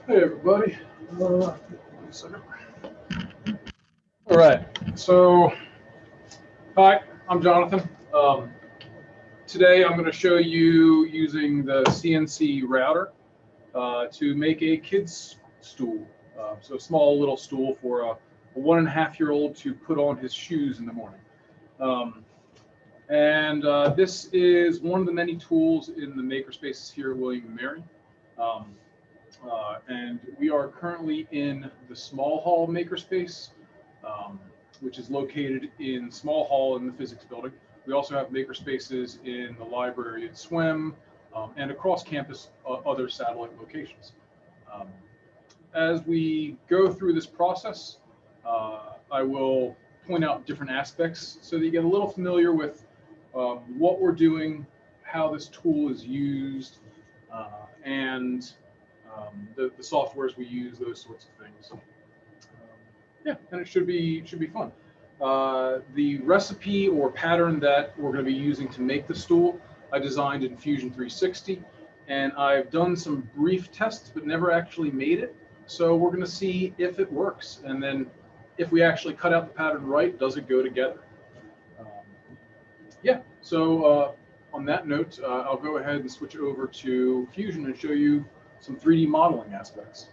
Hey everybody. One second. All right. So, hi, I'm Jonathan. Today I'm going to show you using the CNC router to make a kid's stool. So a small little stool for a 1.5-year-old to put on his shoes in the morning. This is one of the many tools in the makerspaces here at William & Mary. And we are currently in the small hall makerspace, which is located in small hall in the physics building. We also have makerspaces in the library at SWIM and across campus other satellite locations. As we go through this process, I will point out different aspects so that you get a little familiar with what we're doing, how this tool is used, and the softwares we use, those sorts of things. Yeah, and it should be fun. The recipe or pattern that we're going to be using to make the stool, I designed in Fusion 360, and I've done some brief tests, but never actually made it. So we're going to see if it works, and then if we actually cut out the pattern right, does it go together? Yeah. So on that note, I'll go ahead and switch over to Fusion and show you some 3D modeling aspects.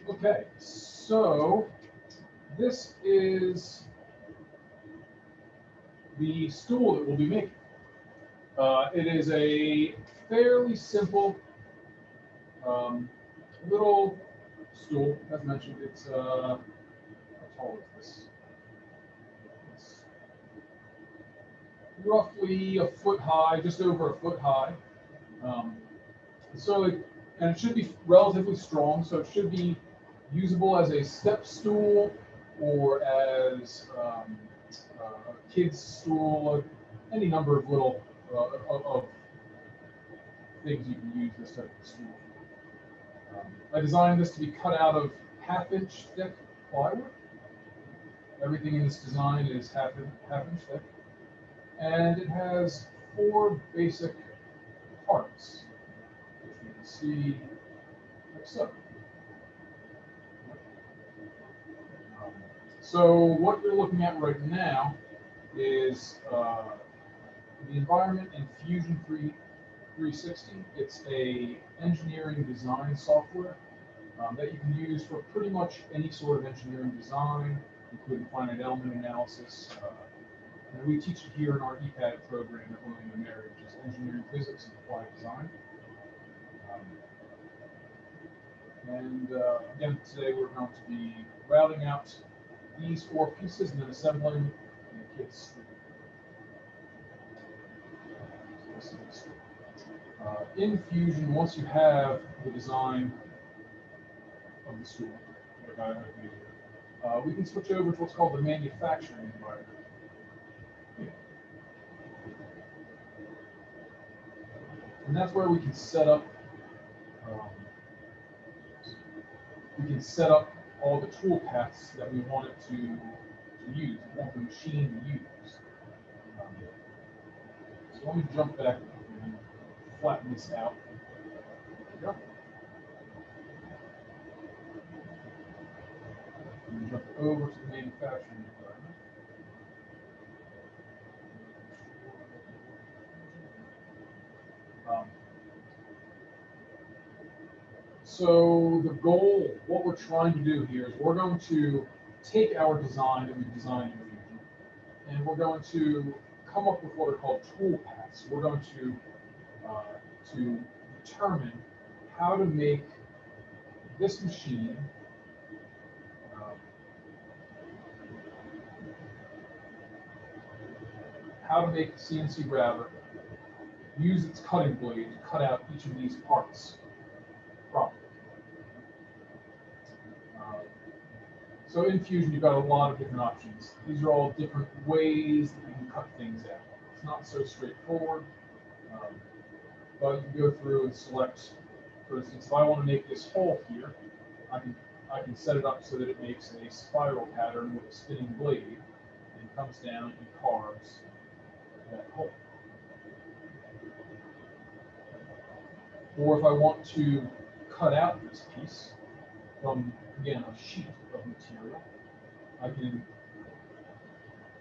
Okay, so this is the stool that we'll be making. It is a fairly simple little stool. As mentioned, it's how tall is this? It's roughly a foot high, just over a foot high. And it should be relatively strong, so it should be usable as a step stool or as a kid's stool, any number of little of things you can use this type of stool. I designed this to be cut out of 1/2-inch thick plywood. Everything in this design is half-inch thick, and it has 4 basic parts, which you can see like so. So what you're looking at right now is the environment in Fusion 360. It's a engineering design software that you can use for pretty much any sort of engineering design, including finite element analysis. And we teach it here in our EPAD program at William & Mary, which is Engineering Physics and Applied Design. Again, today we're going to be routing out these 4 pieces and then assembling the kits. In Fusion, once you have the design of the stool, like I have here, we can switch over to what's called the manufacturing environment. And that's where we can set up all the tool paths that we want it to use, we want the machine to use. So let me jump back and flatten this out. There we go. And jump over to the manufacturing environment. So the goal, what we're trying to do here is we're going to take our design that we've designed in Fusion, and we're going to come up with what are called tool paths. We're going to determine how to make this machine how to make the CNC router use its cutting blade to cut out each of these parts properly. So in Fusion, you've got a lot of different options. These are all different ways that you can cut things out. It's not so straightforward, but you can go through and select, for instance, if I want to make this hole here, I can I can set it up so that it makes a spiral pattern with a spinning blade and comes down and carves that hole. Or if I want to cut out this piece from, again, a sheet of material, I can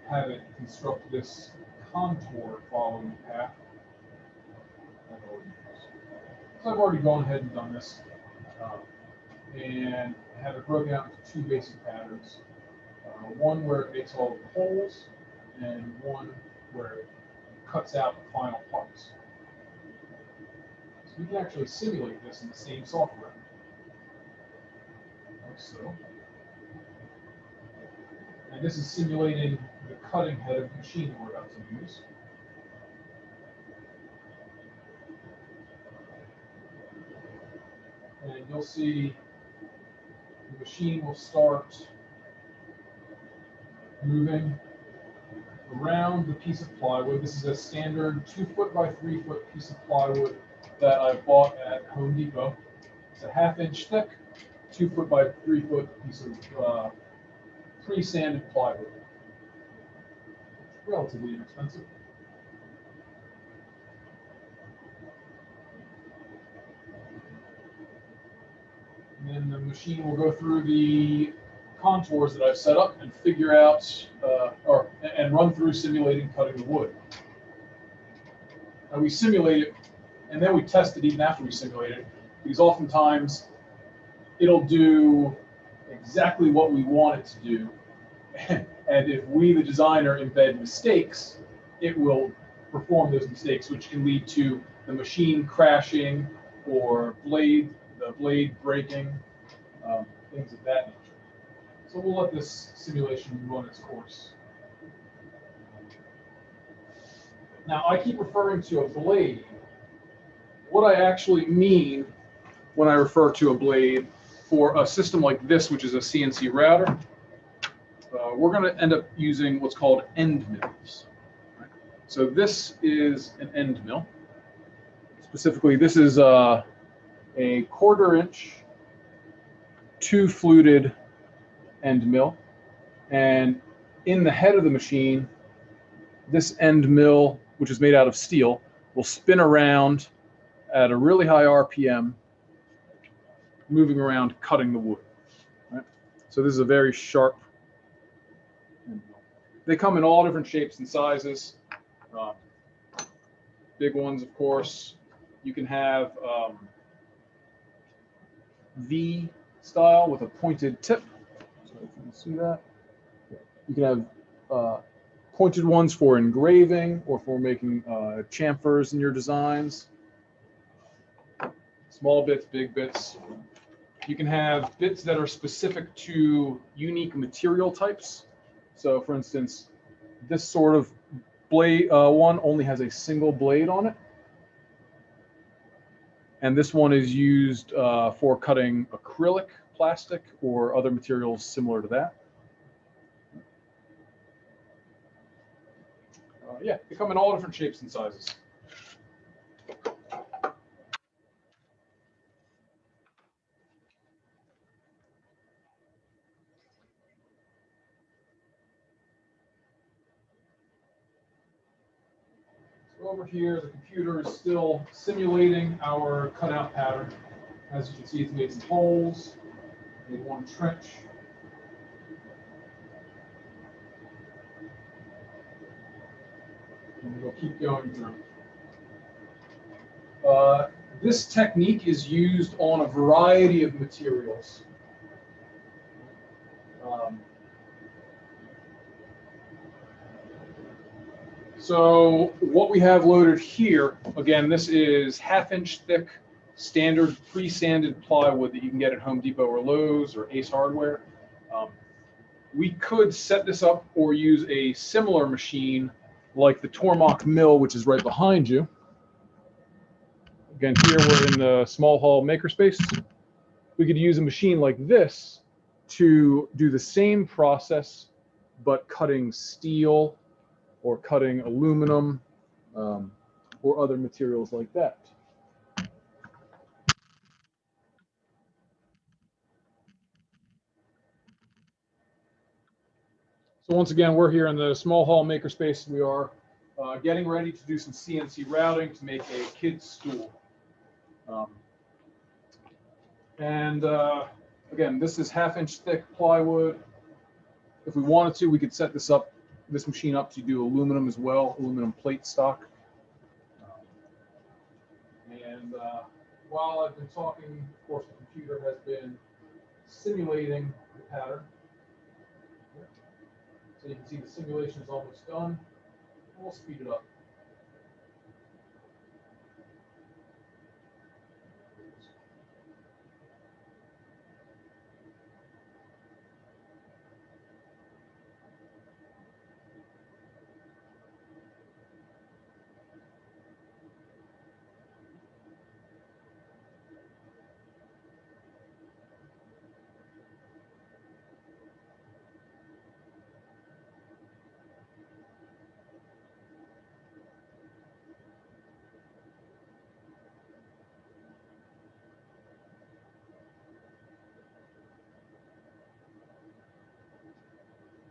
have it construct this contour following the path I've already used. So I've already gone ahead and done this and have it broken out into two basic patterns. One where it makes all the holes and one where it cuts out the final parts. So we can actually simulate this in the same software. Like so. And this is simulating the cutting head of the machine that we're about to use. And you'll see the machine will start moving around the piece of plywood. This is a standard 2-foot by 3-foot piece of plywood that I bought at Home Depot. It's a 1/2 inch thick, 2-foot by 3-foot piece of pre-sanded plywood. Relatively inexpensive. And then the machine will go through the contours that I've set up and figure out, and run through simulating cutting the wood. And we simulate it, and then we test it even after we simulate it, because oftentimes it'll do exactly what we want it to do. And if we, the designer, embed mistakes, it will perform those mistakes, which can lead to the machine crashing or the blade breaking, things of that nature. So we'll let this simulation run its course. Now, I keep referring to a blade. What I actually mean when I refer to a blade for a system like this, which is a CNC router, we're going to end up using what's called end mills. Right? So this is an end mill. Specifically, this is a 1/4 inch 2-fluted end mill. And in the head of the machine, this end mill, which is made out of steel, will spin around at a really high RPM, moving around, cutting the wood. Right? So this is a very sharp end mill. They come in all different shapes and sizes. Big ones, of course. You can have V style with a pointed tip. So if you can see that. You can have pointed ones for engraving or for making chamfers in your designs. Small bits, big bits. You can have bits that are specific to unique material types. So for instance, this sort of blade one only has a single blade on it. And this one is used for cutting acrylic, plastic, or other materials similar to that. Yeah, they come in all different shapes and sizes. So over here, the computer is still simulating our cutout pattern. As you can see, it's made some holes, made one trench. And we'll keep going through. This technique is used on a variety of materials. So what we have loaded here, again, this is 1/2 inch thick standard pre-sanded plywood that you can get at Home Depot or Lowe's or Ace Hardware. We could set this up or use a similar machine like the Tormach mill, which is right behind you. Again, here we're in the small hall makerspace. We could use a machine like this to do the same process, but cutting steel or cutting aluminum or other materials like that. So once again, we're here in the small hall makerspace. We are getting ready to do some CNC routing to make a kid's stool. Again, this is 1/2-inch thick plywood. If we wanted to, we could set this machine up to do aluminum as well, aluminum plate stock. While I've been talking, of course, the computer has been simulating the pattern. So you can see the simulation is almost done. We'll speed it up.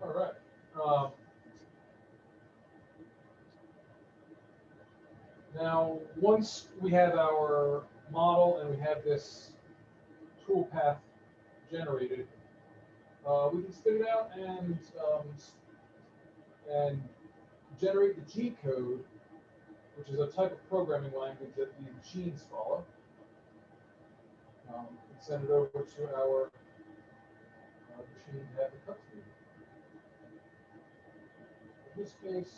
All right. Now, once we have our model and we have this tool path generated, we can spit it out and generate the G code, which is a type of programming language that these machines follow. And send it over to our machine to have the cut speed. In this case,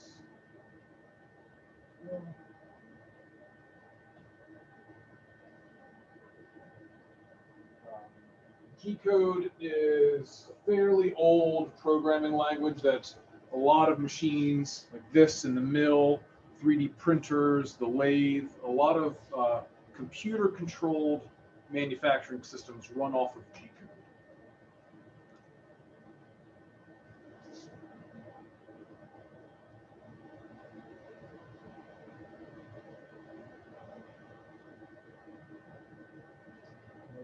G code is a fairly old programming language that a lot of machines like this in the mill, 3D printers, the lathe, a lot of computer-controlled manufacturing systems run off of G code.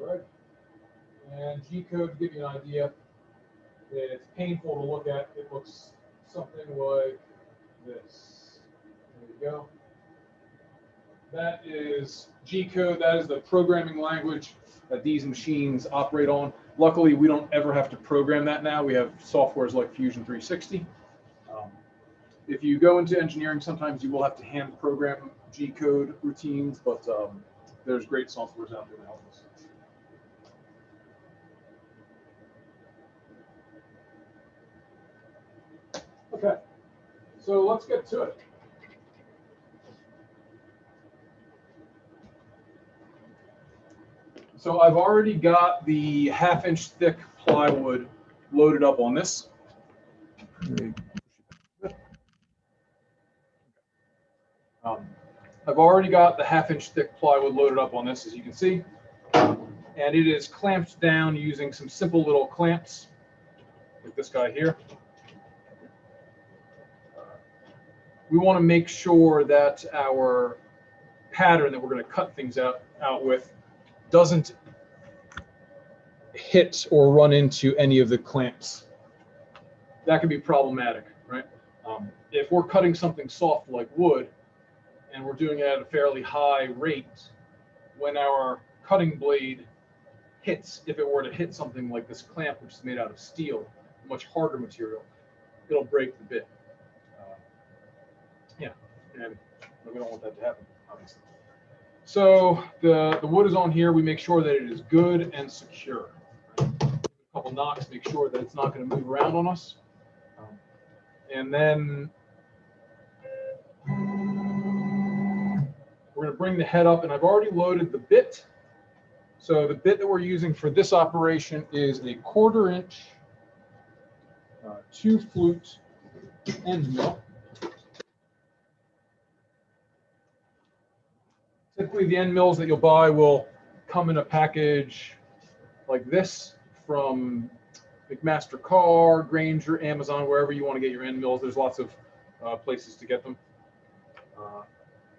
All right. And G code, to give you an idea, it's painful to look at. It looks something like this. There you go. That is G code. That is the programming language that these machines operate on. Luckily, we don't ever have to program that now. We have softwares like Fusion 360. If you go into engineering, sometimes you will have to hand program G code routines, but there's great softwares out there to help us. Okay, so let's get to it. So I've already got the 1/2-inch thick plywood loaded up on this. I've already got the 1/2-inch thick plywood loaded up on this, as you can see. And it is clamped down using some simple little clamps, like this guy here. We want to make sure that our pattern that we're going to cut things out with doesn't hit or run into any of the clamps. That can be problematic, right? If we're cutting something soft like wood and we're doing it at a fairly high rate, when our cutting blade hits, if it were to hit something like this clamp, which is made out of steel, a much harder material, it'll break the bit. And we don't want that to happen, obviously. So the wood is on here. We make sure that it is good and secure. Right? A couple knocks, make sure that it's not going to move around on us. And then we're going to bring the head up, and I've already loaded the bit. So the bit that we're using for this operation is a 1/4 inch 2-flute end mill. Typically, the end mills that you'll buy will come in a package like this from McMaster Carr, Grainger, Amazon, wherever you want to get your end mills. There's lots of places to get them.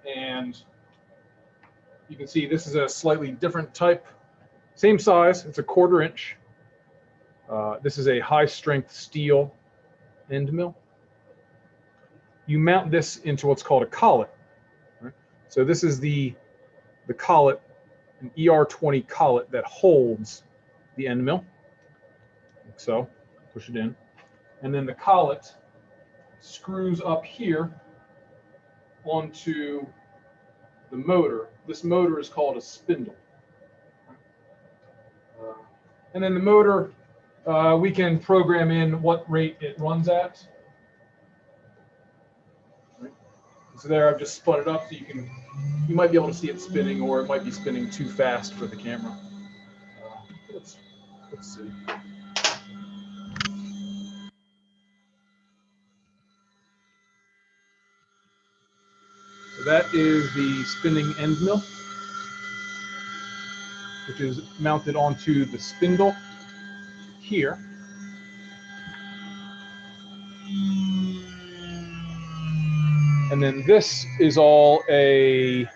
And you can see this is a slightly different type. Same size, it's a 1/4 inch. This is a high strength steel. end mill. You mount this into what's called a collet. Right? So this is the collet, an ER20 collet that holds the end mill. Like so, push it in. And then the collet screws up here onto the motor. This motor is called a spindle. And then the motor, we can program in what rate it runs at. Right. So there I've just spun it up so you might be able to see it spinning, or it might be spinning too fast for the camera. Let's see. So that is the spinning end mill, which is mounted onto the spindle here. And then this is all a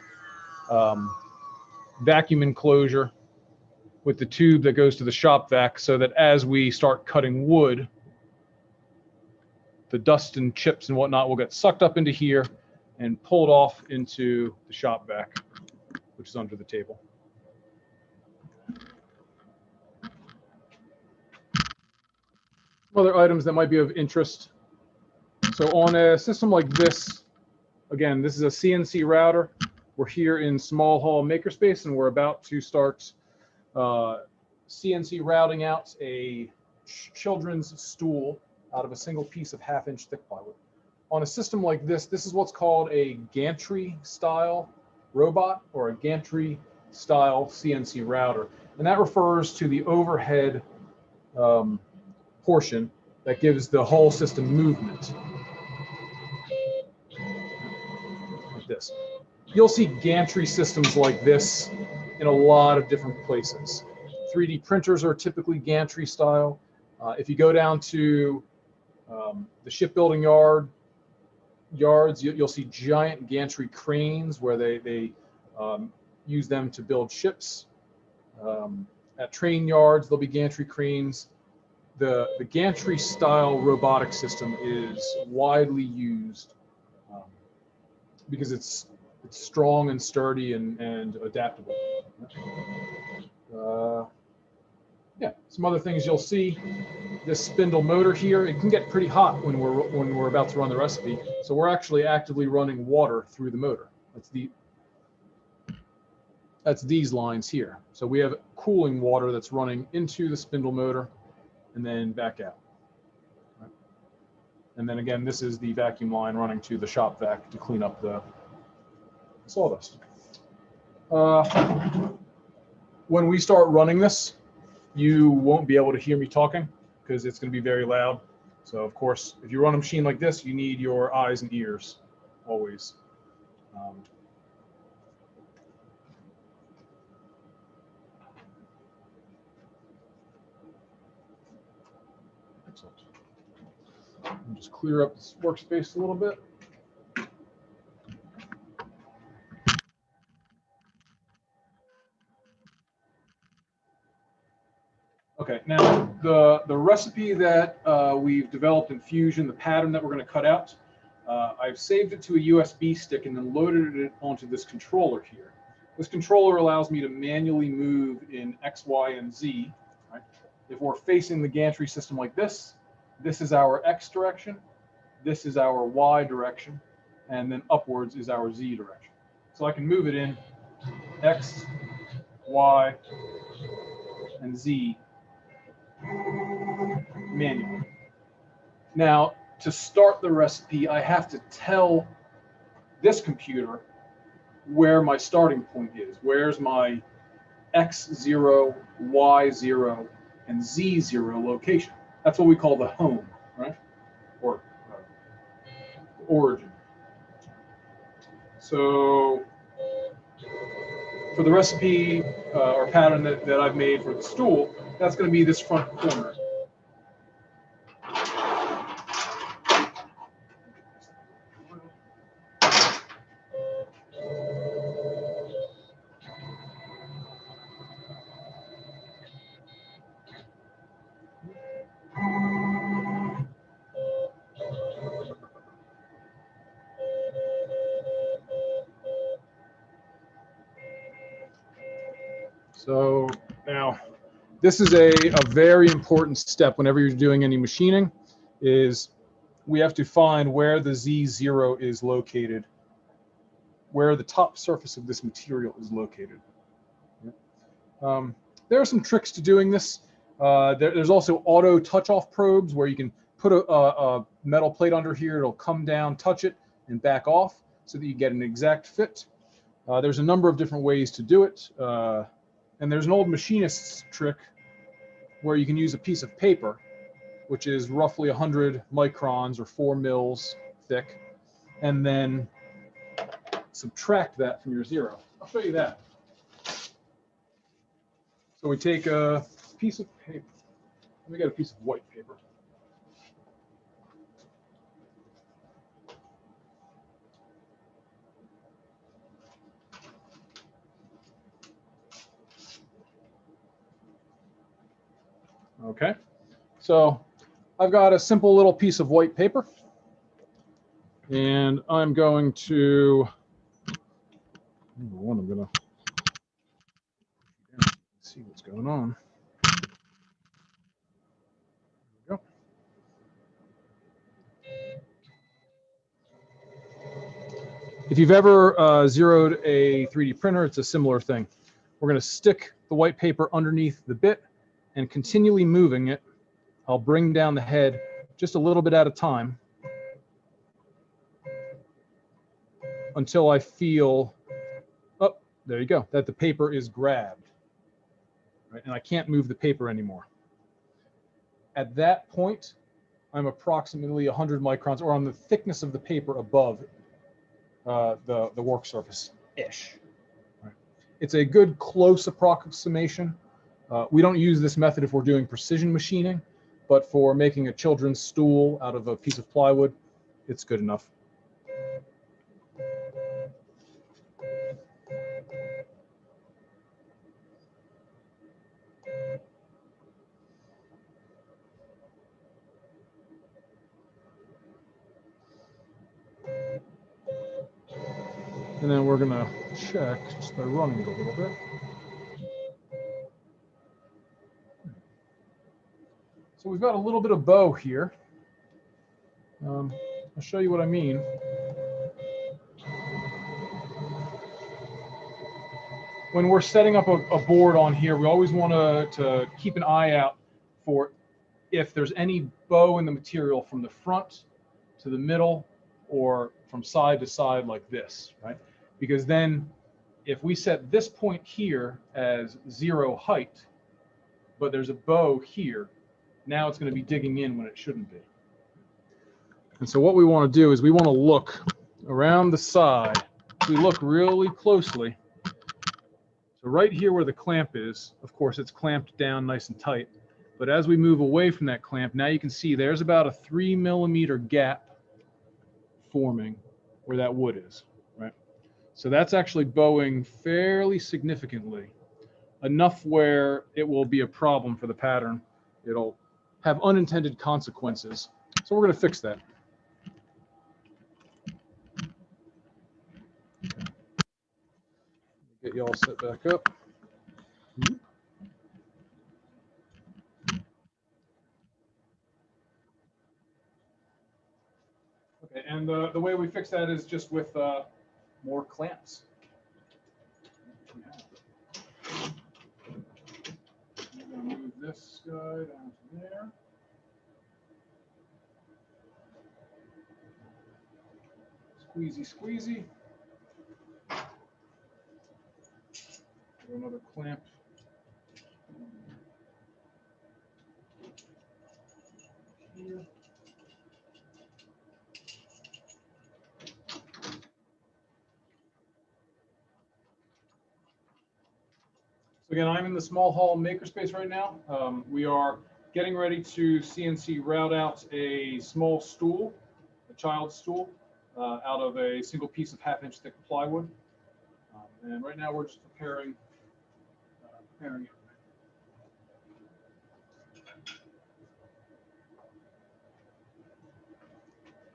vacuum enclosure with the tube that goes to the shop vac, so that as we start cutting wood, the dust and chips and whatnot will get sucked up into here and pulled off into the shop vac, which is under the table. Other items that might be of interest. So on a system like this, again, this is a CNC router. We're here in small hall makerspace, and we're about to start CNC routing out a children's stool out of a single piece of 1/2-inch thick plywood. On a system like this, this is what's called a gantry style robot, or a gantry style CNC router. And that refers to the overhead portion that gives the whole system movement. Like this. You'll see gantry systems like this in a lot of different places. 3D printers are typically gantry style. If you go down to the shipbuilding yards, you'll see giant gantry cranes where they use them to build ships. At train yards, there'll be gantry cranes. The gantry style robotic system is widely used because it's strong and sturdy and adaptable. Yeah, some other things you'll see. This spindle motor here, it can get pretty hot when we're about to run the recipe. So we're actually actively running water through the motor. That's these lines here. So we have cooling water that's running into the spindle motor and then back out. Right. And then again, this is the vacuum line running to the shop vac to clean up the sawdust. When we start running this, you won't be able to hear me talking because it's going to be very loud. So of course, if you run a machine like this, you need your eyes and ears always. Excellent. Just clear up this workspace a little bit. Okay, now the recipe that we've developed in Fusion, the pattern that we're going to cut out, I've saved it to a USB stick and then loaded it onto this controller here. This controller allows me to manually move in X, Y, and Z. Right? If we're facing the gantry system like this, this is our X direction, this is our Y direction, and then upwards is our Z direction. So I can move it in X, Y, and Z manually. Now, to start the recipe, I have to tell this computer where my starting point is. Where's my X0, Y0, and Z0 location? That's what we call the home, right? Or origin. So for the recipe or pattern that I've made for the stool, that's going to be this front corner. So now, this is a very important step whenever you're doing any machining, is we have to find where the Z0 is located, where the top surface of this material is located. There are some tricks to doing this. There's also auto touch-off probes where you can put a metal plate under here, it'll come down, touch it, and back off so that you get an exact fit. There's a number of different ways to do it. And there's an old machinist's trick where you can use a piece of paper, which is roughly 100 microns or 4 mils thick, and then subtract that from your zero. I'll show you that. So we take a piece of paper. Let me get a piece of white paper. Okay, so I've got a simple little piece of white paper, and I'm going to, I'm going to see what's going on. There we go. If you've ever zeroed a 3D printer, it's a similar thing. We're going to stick the white paper underneath the bit and continually moving it. I'll bring down the head just a little bit at a time until I feel, oh, there you go, that the paper is grabbed. Right? And I can't move the paper anymore. At that point, I'm approximately 100 microns, or on the thickness of the paper above the work surface-ish. Right? It's a good close approximation. We don't use this method if we're doing precision machining, but for making a children's stool out of a piece of plywood, it's good enough. And then we're going to check just by running it a little bit. So we've got a little bit of bow here. I'll show you what I mean. When we're setting up a board on here, we always want to keep an eye out for if there's any bow in the material from the front to the middle or from side to side like this, right? Because then if we set this point here as 0 height, but there's a bow here, now it's going to be digging in when it shouldn't be. And so what we want to do is we want to look around the side. We look really closely. So right here where the clamp is, of course, it's clamped down nice and tight. But as we move away from that clamp, now you can see there's about a 3 millimeter gap forming where that wood is, right? So that's actually bowing fairly significantly, enough where it will be a problem for the pattern. It'll have unintended consequences. So we're going to fix that. Get you all set back up. Okay, and the way we fix that is just with more clamps. I'm going to move this guy down to there. Squeezy, squeezy. Another clamp. Here. So again, I'm in the small hall makerspace right now. We are getting ready to CNC route out a small stool, a child stool, out of a single piece of 1/2 inch thick plywood. And right now we're just preparing it.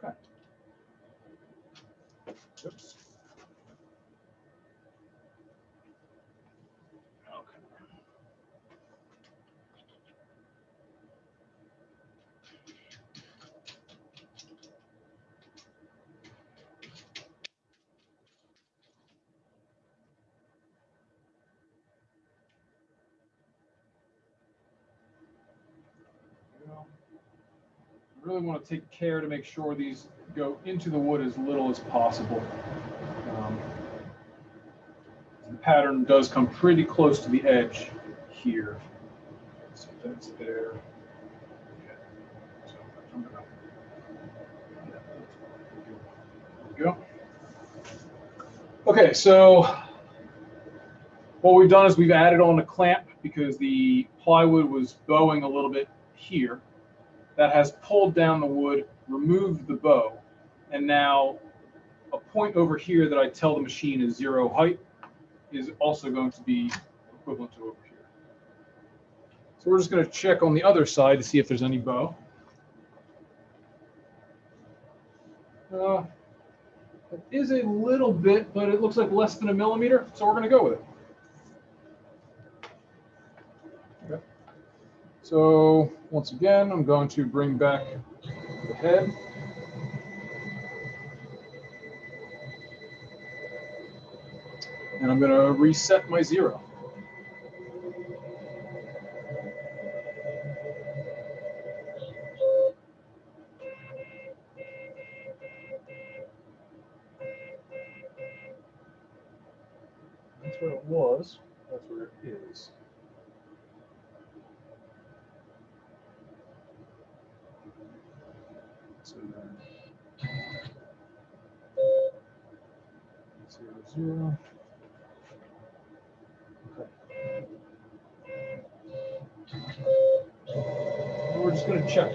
Okay. Oops. Okay. really want to take care to make sure these go into the wood as little as possible. The pattern does come pretty close to the edge here. So that's there. Okay. So I'm gonna, yeah, there we go. Okay, so what we've done is we've added on a clamp because the plywood was bowing a little bit here. That has pulled down the wood, removed the bow, and now a point over here that I tell the machine is 0 height is also going to be equivalent to over here. So we're just going to check on the other side to see if there's any bow. It is a little bit, but it looks like less than 1 millimeter, so we're going to go with it. Okay. So once again, I'm going to bring back the head. And I'm going to reset my 0. That's where it was. That's where it is. So then 0, 0. Okay. And we're just going to check.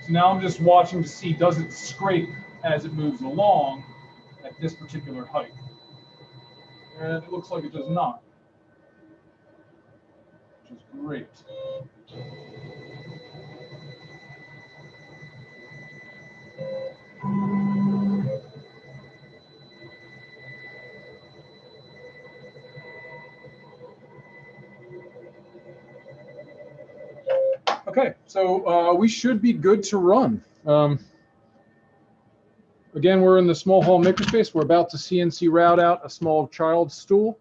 So now I'm just watching to see, does it scrape as it moves along at this particular height? And it looks like it does not, which is great. Okay, so we should be good to run. Again, we're in the small hall makerspace. We're about to CNC route out a small child stool,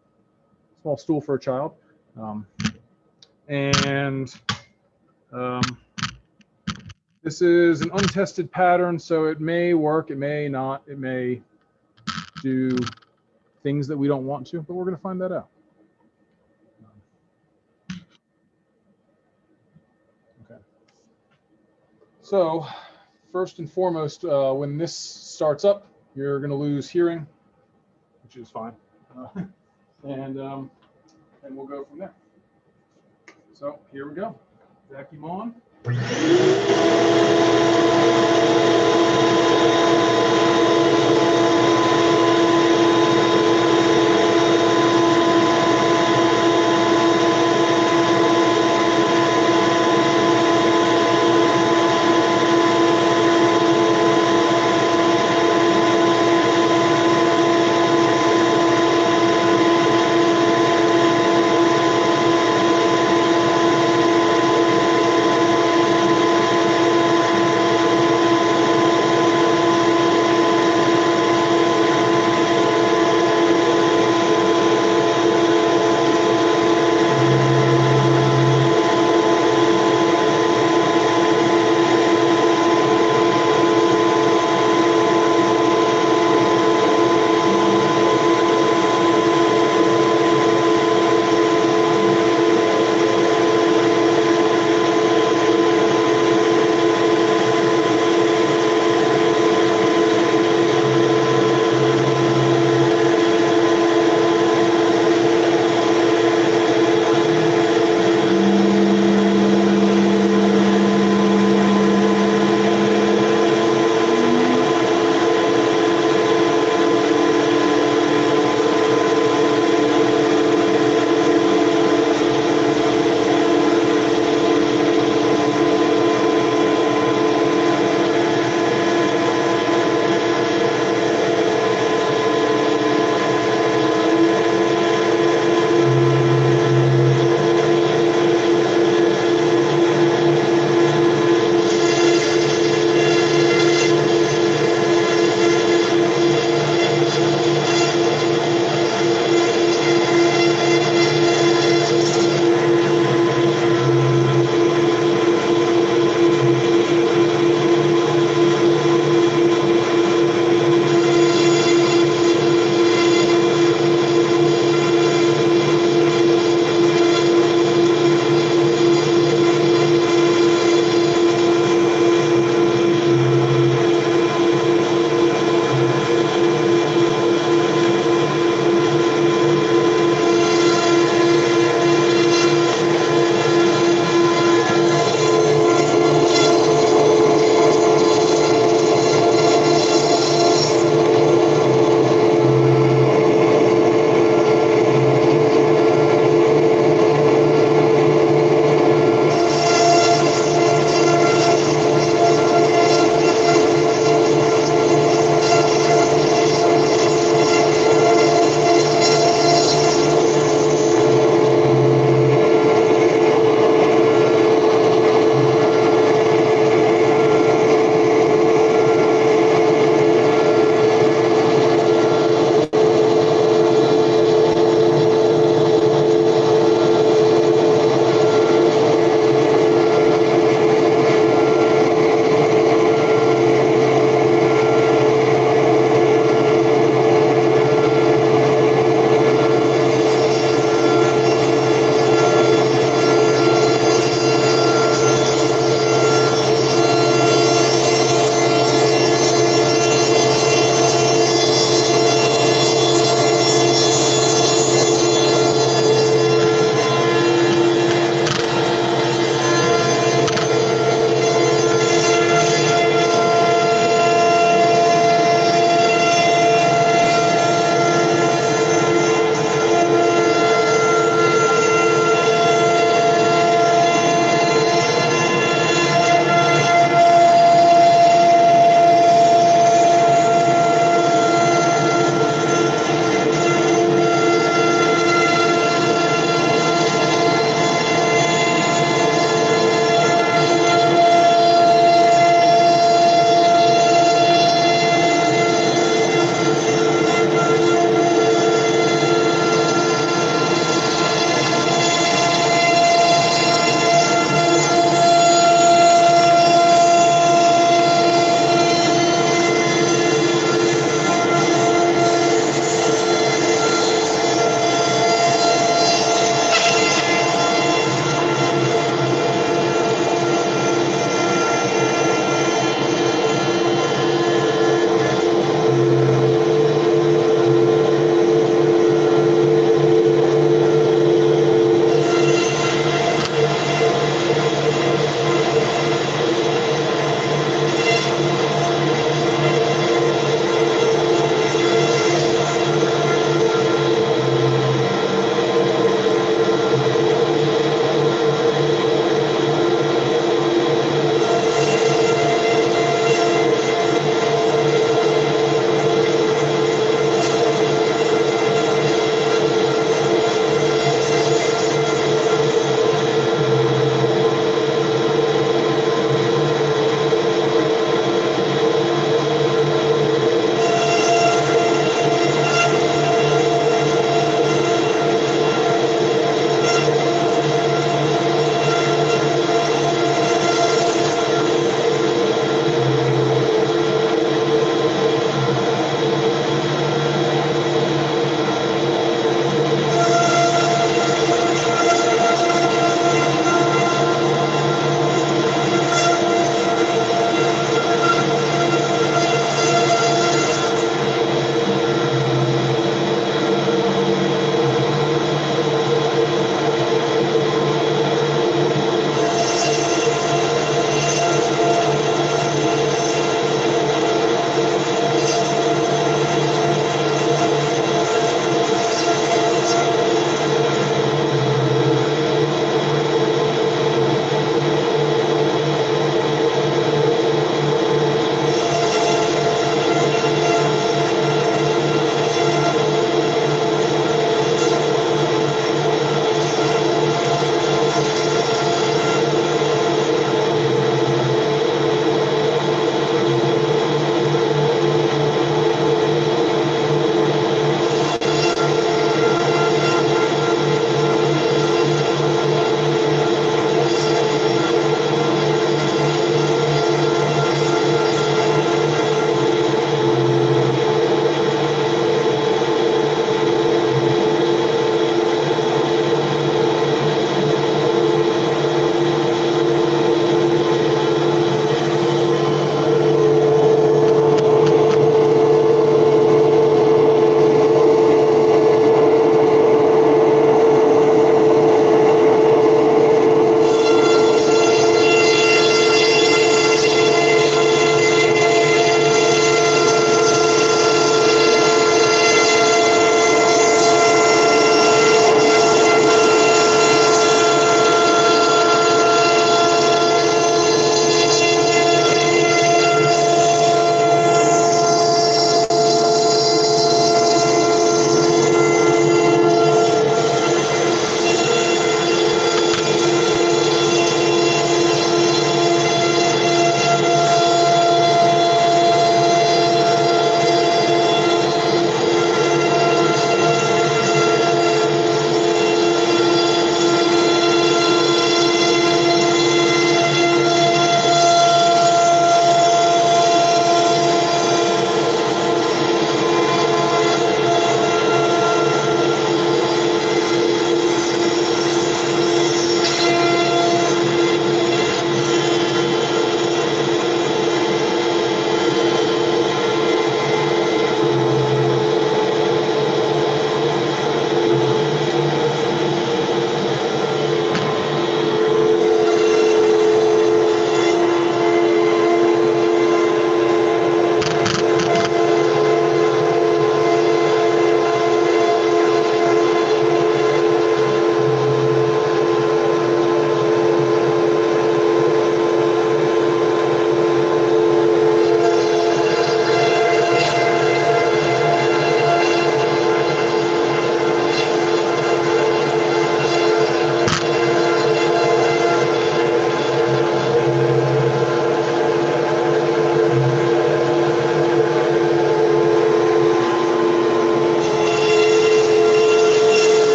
small stool for a child. This is an untested pattern, so it may work, it may not, it may do things that we don't want to, but we're going to find that out. Okay. So first and foremost, when this starts up, you're going to lose hearing, which is fine, and we'll go from there. So here we go. Vacuum on.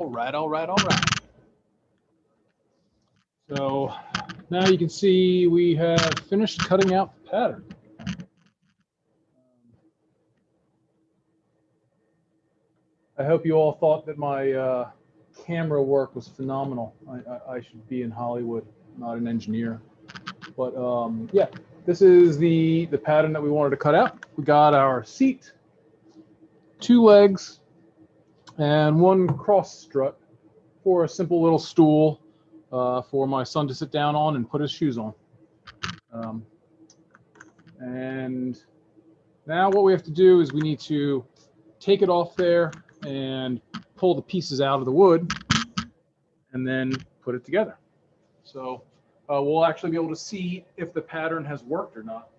All right, all right, all right. So now you can see we have finished cutting out the pattern. I hope you all thought that my camera work was phenomenal. I should be in Hollywood, not an engineer. But yeah, this is the pattern that we wanted to cut out. We got our seat, 2 legs, and 1 cross strut for a simple little stool for my son to sit down on and put his shoes on. And now what we have to do is we need to take it off there and pull the pieces out of the wood and then put it together. So we'll actually be able to see if the pattern has worked or not.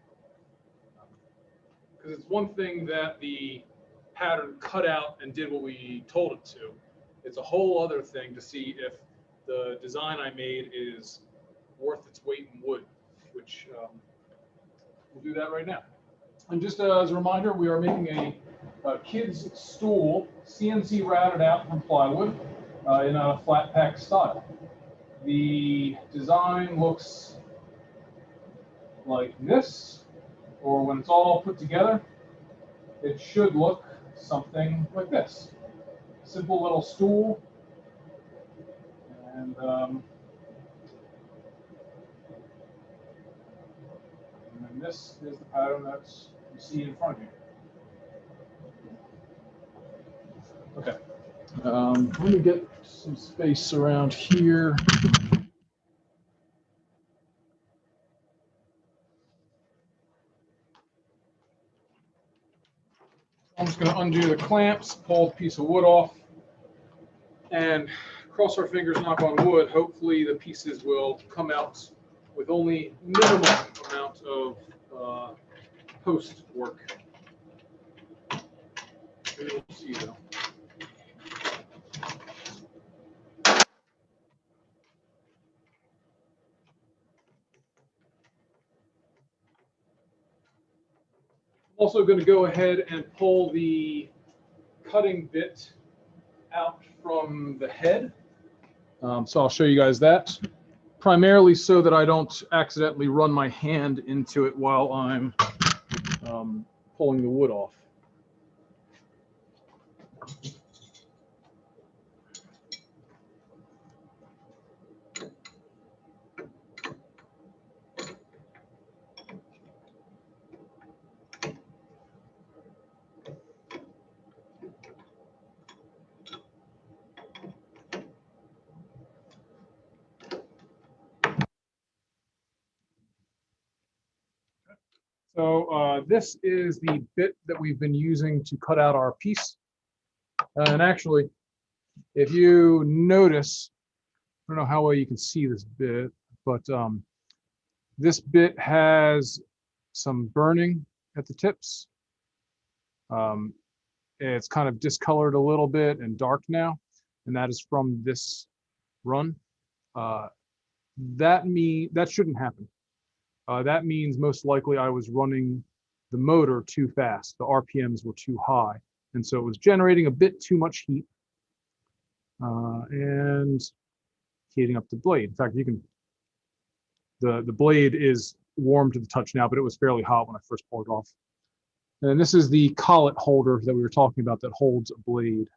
Because it's one thing that the pattern cut out and did what we told it to. It's a whole other thing to see if the design I made is worth its weight in wood, which we'll do that right now. And just as a reminder, we are making a kid's stool, CNC routed out from plywood in a flat pack style. The design looks like this, or when it's all put together, it should look something like this. Simple little stool, and then this is the pattern that you see in front of you. Okay, let me get some space around here. I'm just going to undo the clamps, pull the piece of wood off, and cross our fingers, knock on wood. Hopefully the pieces will come out with only minimum amount of post work. We'll see though. Also going to go ahead and pull the cutting bit out from the head. So I'll show you guys that, primarily so that I don't accidentally run my hand into it while I'm pulling the wood off. So this is the bit that we've been using to cut out our piece. And actually, if you notice, I don't know how well you can see this bit, but this bit has some burning at the tips. It's kind of discolored a little bit and dark now, and that is from this run. That shouldn't happen. That means most likely I was running the motor too fast. The RPMs were too high, and so it was generating a bit too much heat and heating up the blade. In fact, you can. The blade is warm to the touch now, but it was fairly hot when I first pulled it off. And this is the collet holder that we were talking about that holds a blade,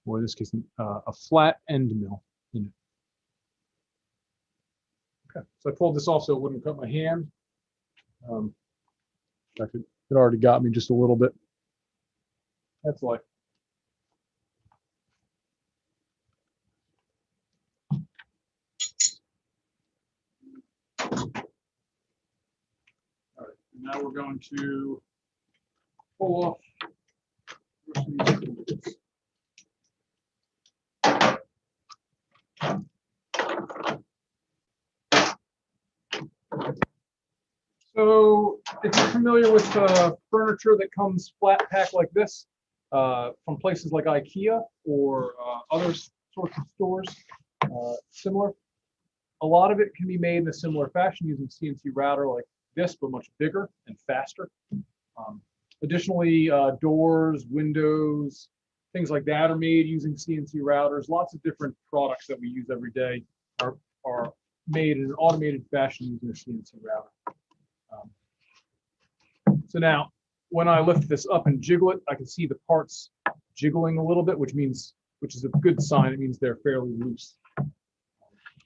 or in this case, a flat end mill in it. Okay, so I pulled this off so it wouldn't cut my hand. In fact, it already got me just a little bit. That's life. All right, now we're going to pull off the rest of these bits. So if you're familiar with furniture that comes flat pack like this from places like IKEA or other sorts of stores similar, a lot of it can be made in a similar fashion using CNC router like this, but much bigger and faster. Additionally, doors, windows, things like that are made using CNC routers. Lots of different products that we use every day are made in an automated fashion using a CNC router. So now, when I lift this up and jiggle it, I can see the parts jiggling a little bit, which is a good sign. It means they're fairly loose.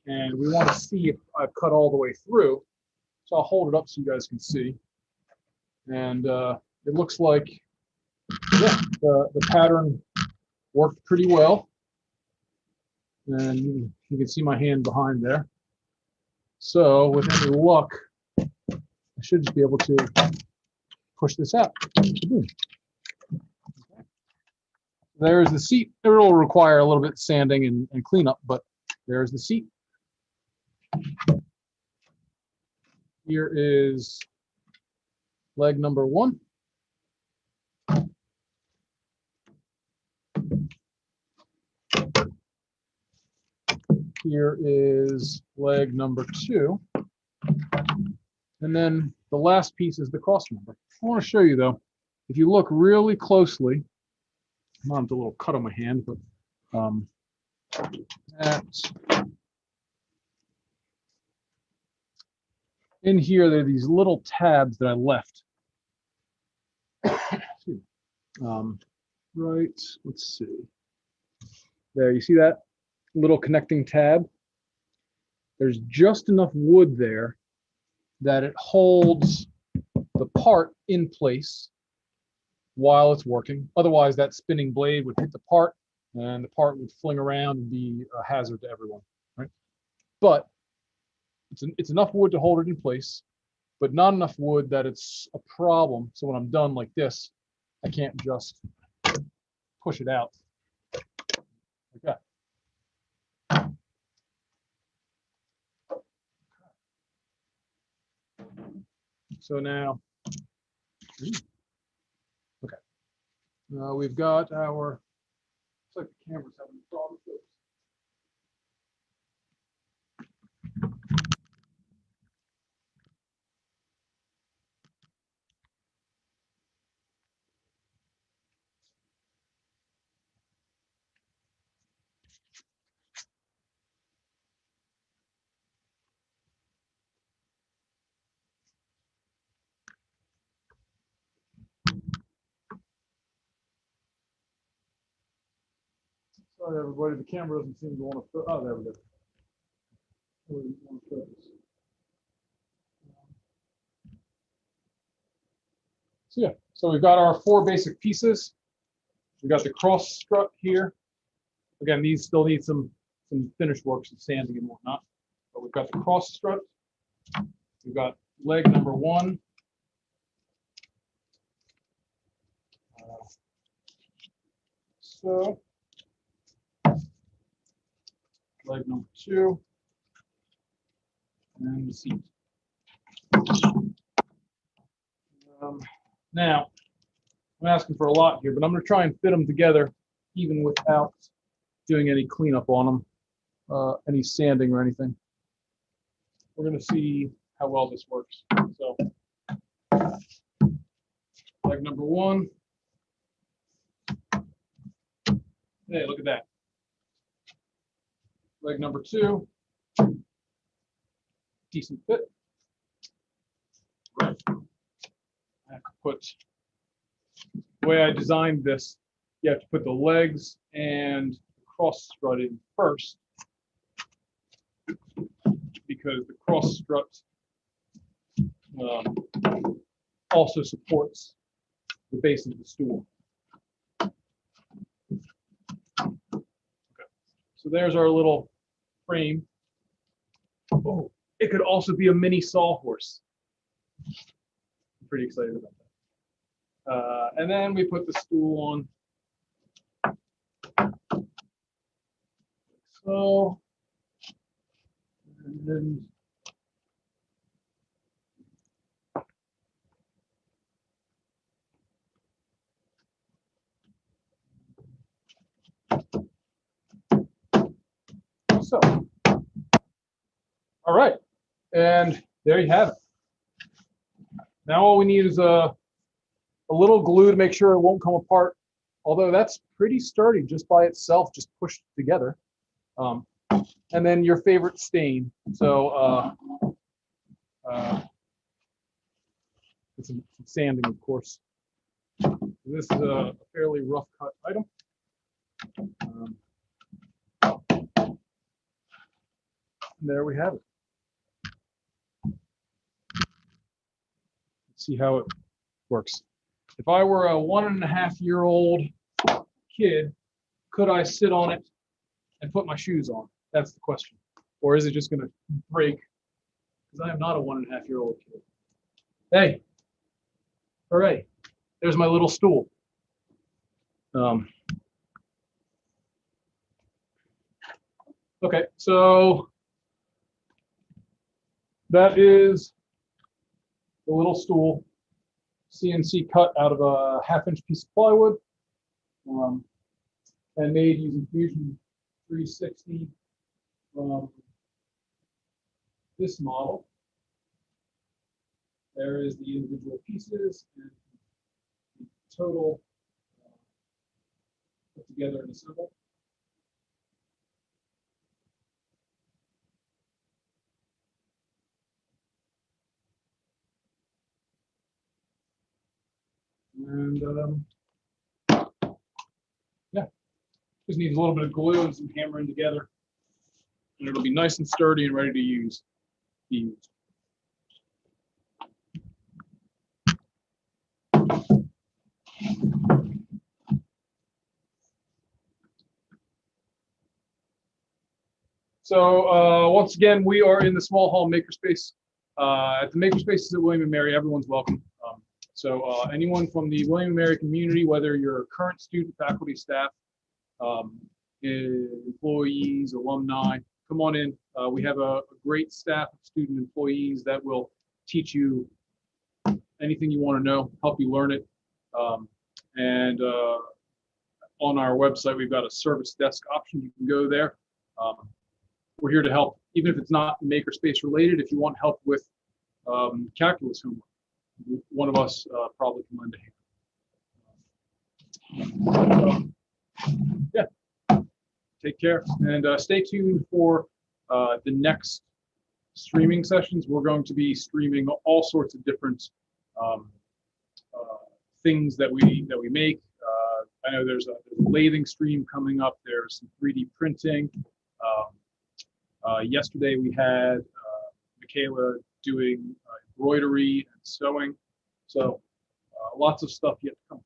And we want to see if I've cut all the way through. So I'll hold it up so you guys can see. And it looks like, yeah, the pattern worked pretty well. And you can see my hand behind there. So with any luck, I should just be able to push this out. There's the seat. It will require a little bit of sanding and cleanup, but there's the seat. Here is leg number 1. Here is leg number 2. And then the last piece is the cross member. I want to show you though, if you look really closely, I have a little cut on my hand, but in here, there are these little tabs that I left. Right, let's see. There, you see that little connecting tab? There's just enough wood there that it holds the part in place while it's working. Otherwise, that spinning blade would hit the part and the part would fling around and be a hazard to everyone, right? But it's enough wood to hold it in place, but not enough wood that it's a problem. So when I'm done like this, I can't just push it out like that. So now, okay, we've got our, looks like the camera's having a problem. Sorry, everybody, the camera doesn't seem to want to, oh, there we go. So yeah, so we've got our 4 basic pieces. We've got the cross strut here. Again, these still need some finish work, some sanding and whatnot. But we've got the cross strut. We've got leg number 1. So leg number 2, and the seat. Now, I'm asking for a lot here, but I'm going to try and fit them together even without doing any cleanup on them, any sanding or anything. We're going to see how well this works. So, leg number 1. Hey, look at that. Leg number 2. Decent fit. Right. I have to put, the way I designed this, you have to put the legs and the cross strut in first, because the cross strut also supports the base of the stool. Okay. So there's our little frame. Oh, it could also be a mini sawhorse. I'm pretty excited about that. And then we put the stool on. So, and then so, all right, and there you have it. Now all we need is a little glue to make sure it won't come apart although that's pretty sturdy just by itself, just pushed together. And then your favorite stain. So it's some sanding, of course. This is a fairly rough cut item. There we have it. Let's see how it works. If I were a 1.5-year-old kid, could I sit on it and put my shoes on? That's the question. Or is it just going to break? Because I am not a 1.5-year-old kid. Hey, hooray. There's my little stool. Okay, so that is the little stool, CNC cut out of a 1/2-inch piece of plywood, and made using Fusion 360 from this model. There is the individual pieces and the total put together and assembled. And yeah, just needs a little bit of glue and some hammering together, and it'll be nice and sturdy and ready to use. So once again, we are in the small hall makerspace. At the makerspaces at William & Mary, everyone's welcome. So anyone from the William & Mary community, whether you're a current student, faculty, staff, employees, alumni, come on in. We have a great staff of student employees that will teach you anything you want to know, help you learn it. And on our website, we've got a service desk option. You can go there. We're here to help, even if it's not makerspace related. If you want help with calculus homework, one of us probably can lend a hand. Yeah, take care and stay tuned for the next streaming sessions. We're going to be streaming all sorts of different things that we make. I know there's a lathing stream coming up. There's some 3D printing. Yesterday we had Michaela doing embroidery and sewing. So lots of stuff yet to come.